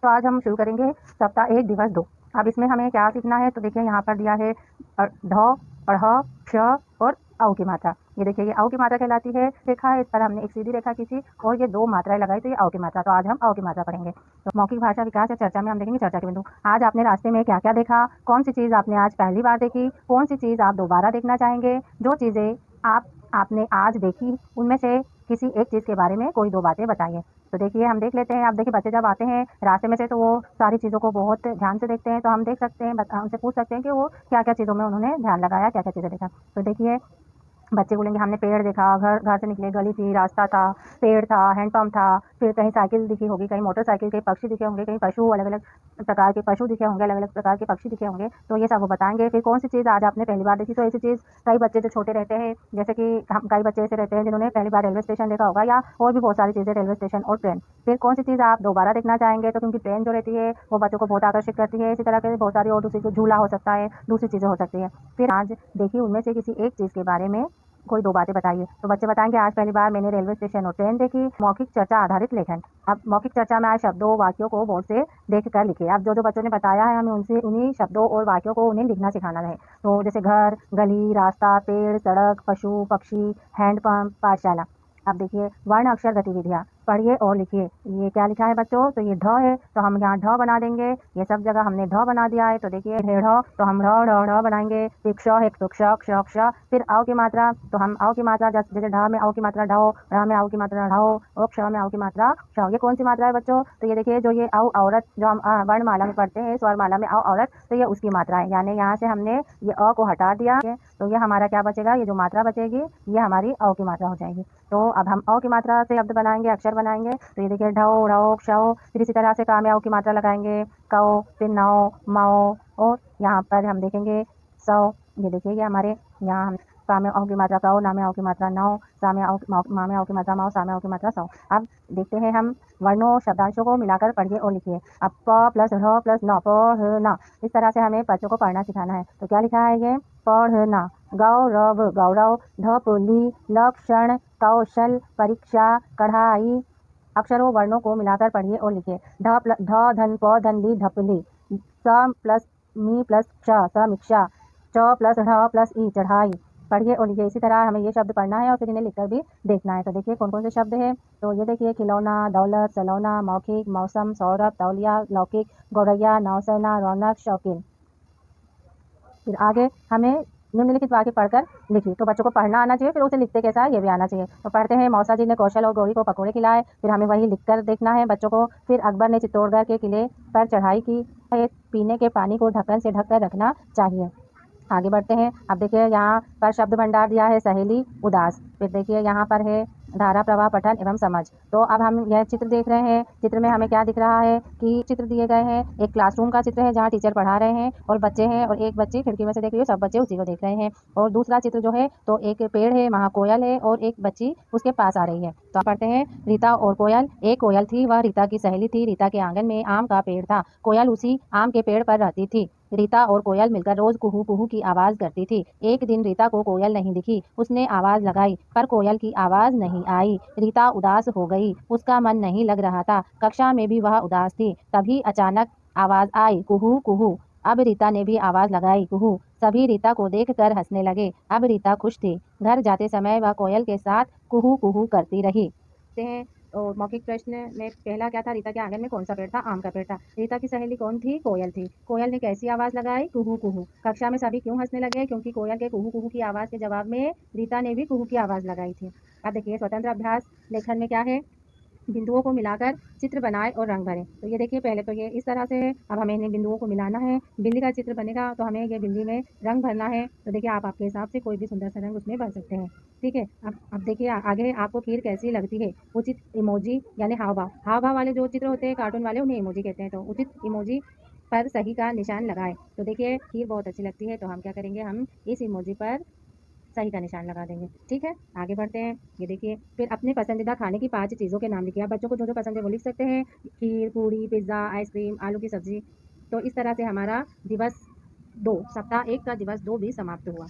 तो आज हम शुरू करेंगे सप्ताह 1 दिवस 2। अब इसमें हमें क्या सीखना है, तो देखिए यहाँ पर दिया है ढ, अढ़, क्ष और औ की मात्रा। ये देखिए ये औ की मात्रा कहलाती है। रेखा है, इस पर हमने एक सीधी रेखा खींची और ये 2 मात्राएं लगाई, तो ये औ की मात्रा। तो आज हम औ की मात्रा पढ़ेंगे। तो मौखिक भाषा विकास या चर्चा में हम देखेंगे चर्चा के बिंदु। आज आपने रास्ते में क्या क्या देखा, कौन सी चीज़ आपने आज पहली बार देखी, कौन सी चीज़ आप दोबारा देखना चाहेंगे, जो चीज़ें आपने आज देखी उनमें से किसी एक चीज़ के बारे में कोई 2 बातें बताइए। तो देखिए हम देख लेते हैं। अब देखिए बच्चे जब आते हैं रास्ते में से तो वो सारी चीज़ों को बहुत ध्यान से देखते हैं, तो हम देख सकते हैं, उनसे पूछ सकते हैं कि वो क्या-क्या चीज़ों में उन्होंने ध्यान लगाया, क्या-क्या चीज़ें देखा। तो देखिए बच्चे बोलेंगे हमने पेड़ देखा, घर से निकले, गली थी, रास्ता था, पेड़ था, हैंडपंप था, फिर कहीं साइकिल दिखी होगी, कहीं मोटरसाइकिल, कहीं पक्षी दिखे होंगे, कहीं पशु अलग-अलग प्रकार के पशु दिखे होंगे, अलग-अलग प्रकार के पक्षी दिखे होंगे, तो ये सब वो बताएँगे। फिर कौन सी चीज़ आज आपने पहली बार देखी, तो ऐसी चीज़ कई बच्चे जो छोटे रहते हैं, जैसे कि हम कई बच्चे ऐसे रहते हैं जिन्होंने पहली बार रेलवे स्टेशन देखा होगा या और भी बहुत सारी चीज़ें, रेलवे स्टेशन और ट्रेन। फिर कौन सी चीज़ आप दोबारा देखना चाहेंगे, तो क्योंकि ट्रेन जो रहती है वो बच्चों को बहुत आकर्षित करती है। इसी तरह के बहुत सारी और दूसरी झूला हो सकता है, दूसरी चीज़ें हो सकती है। फिर आज देखिए उनमें से किसी एक चीज़ के बारे में कोई 2 बातें बताइए। तो बच्चे बताएँगे आज पहली बार मैंने रेलवे स्टेशन और ट्रेन देखी। मौखिक चर्चा आधारित लेखन। अब मौखिक चर्चा में आज शब्दों, वाक्यों को बोर्ड से देख कर लिखिए। अब जो-जो बच्चों ने बताया है हमें उनसे उन्हीं शब्दों और वाक्यों को उन्हें लिखना सिखाना है। तो जैसे घर, गली, रास्ता, पेड़, सड़क, पशु, पक्षी, हैंडपंप, पाठशाला। अब देखिए वर्ण अक्षर गतिविधियाँ पढ़िए और लिखिए। ये क्या लिखा है बच्चों, तो ये ढ है, तो हम यहाँ ढ बना देंगे। ये सब जगह हमने ढ बना दिया है, तो देखिए ढ, तो हम ढ बनाएंगे। फिर क्ष है, तो क्ष क्ष क्ष। फिर औ की मात्रा, तो हम औ की मात्रा जैसे ढ में औ की मात्रा ढो, ढ़ में औ की मात्रा ढो और क्ष में औ की मात्रा क्ष। ये कौन सी मात्रा है बच्चों, तो ये देखिए जो ये औ औरत जो हम वर्णमाला में पढ़ते हैं, स्वर माला में औ औरत, तो ये उसकी मात्रा है। यानी यहाँ से हमने ये अ को हटा दिया, तो ये हमारा क्या बचेगा, ये जो मात्रा बचेगी ये हमारी औ की मात्रा हो जाएगी। तो अब हम औ की मात्रा से शब्द बनाएंगे, अक्षर बनाएंगे। तो ये देखिए ढो, ढ़ो, क्षौ। फिर इसी तरह से का में औ की मात्रा लगाएंगे, कौ, फिर नौ, मौ और यहाँ पर हम देखेंगे सौ। ये देखिए ये हमारे यहाँ हम का में औ की मात्रा कौ, ना में औ की मात्रा नौ, सा में औ मा में औ की मात्रा मौ, सा में औ की मात्रा सौ। अब देखते हैं हम वर्णों शब्दांशों को मिलाकर पढ़िए और लिखिए। अब प प्लस ढ़ प्लस न, पढ़ना। इस तरह से हमें बच्चों को पढ़ना सिखाना है। तो क्या लिखा है ये, पढ़ना। गौरव, गौरव, ढपुली, लक्षण, कौशल, परीक्षा, कढ़ाई। अक्षरों वर्णों को मिलाकर पढ़िए और लिखिए। ढ धन प धन ली ढपली। स प्लस मी प्लस क्ष समीक्षा। च प्लस ढ प्लस ई चढ़ाई। पढ़िए और लिखिए। इसी तरह हमें ये शब्द पढ़ना है और फिर इन्हें लिखकर भी देखना है। तो देखिए कौन कौन से शब्द हैं, तो ये देखिए खिलौना, दौलत, सलौना, मौखिक, मौसम, सौरभ, तौलिया, लौकिक, गौरैया, नौसेना, रौनक, शौकीन। फिर आगे हमें निम्नलिखित वाक्य पढ़कर लिखिए। तो बच्चों को पढ़ना आना चाहिए, फिर उसे लिखते कैसा है ये भी आना चाहिए। तो पढ़ते हैं मौसा जी ने कौशल और गौरी को पकौड़े खिलाए। फिर हमें वही लिखकर देखना है बच्चों को। फिर अकबर ने चित्तौड़गढ़ के किले पर चढ़ाई की। पीने के पानी को ढक्कन से ढककर रखना चाहिए। आगे बढ़ते हैं। अब देखिए यहाँ पर शब्द भंडार दिया है, सहेली, उदास। फिर देखिए यहाँ पर है धारा प्रवाह, पठन एवं समझ। तो अब हम यह चित्र देख रहे हैं। चित्र में हमें क्या दिख रहा है कि चित्र दिए गए हैं, एक क्लासरूम का चित्र है जहाँ टीचर पढ़ा रहे हैं और बच्चे हैं और एक बच्ची खिड़की में से देख रही है, सब बच्चे उसी को देख रहे हैं। और दूसरा चित्र जो है तो एक पेड़ है, वहाँ कोयल है और एक बच्ची उसके पास आ रही है। तो आप पढ़ते हैं रीता और कोयल। एक कोयल थी, वह रीता की सहेली थी। रीता के आंगन में आम का पेड़ था। कोयल उसी आम के पेड़ पर रहती थी। रीता और कोयल मिलकर रोज कुहू कुहू की आवाज करती थी। एक दिन रीता को कोयल नहीं दिखी। उसने आवाज लगाई पर कोयल की आवाज नहीं आई। रीता उदास हो गई, उसका मन नहीं लग रहा था। कक्षा में भी वह उदास थी। तभी अचानक आवाज आई, कुहू कुहू। अब रीता ने भी आवाज लगाई, कुहू। सभी रीता को देखकर हंसने लगे। अब रीता खुश थी। घर जाते समय वह कोयल के साथ कुहू कुहू करती रही। और मौखिक प्रश्न में पहला क्या था, रीता के आंगन में कौन सा पेड़ था, आम का पेड़ था। रीता की सहेली कौन थी, कोयल थी। कोयल ने कैसी आवाज लगाई, कुहू कुहू। कक्षा में सभी क्यों हंसने लगे, क्योंकि कोयल के कुहू कुहू की आवाज के जवाब में रीता ने भी कुहू की आवाज लगाई थी। अब देखिए स्वतंत्र अभ्यास लेखन में क्या है, बिंदुओं को मिलाकर चित्र बनाए और रंग भरें। तो ये देखिए पहले तो ये इस तरह से है। अब हमें इन बिंदुओं को मिलाना है। बिल्ली का चित्र बनेगा तो हमें ये बिल्ली में रंग भरना है। तो देखिए आप आपके हिसाब से कोई भी सुंदर सा रंग उसमें भर सकते हैं। ठीक है। अब देखिए आगे आपको खीर कैसी लगती है। उचित इमोजी यानी हाव भाव वाले जो चित्र होते हैं कार्टून वाले, उन्हें इमोजी कहते हैं। तो उचित इमोजी पर सही का निशान लगाए। तो देखिए खीर बहुत अच्छी लगती है, तो हम क्या करेंगे, हम इस इमोजी पर सही का निशान लगा देंगे। ठीक है, आगे बढ़ते हैं। ये देखिए फिर अपने पसंदीदा खाने की 5 चीज़ों के नाम लिखिए। आप बच्चों को जो जो पसंद है वो लिख सकते हैं, खीर, पूड़ी, पिज़्ज़ा, आइसक्रीम, आलू की सब्जी। तो इस तरह से हमारा दिवस 2 सप्ताह 1 का दिवस 2 भी समाप्त हुआ।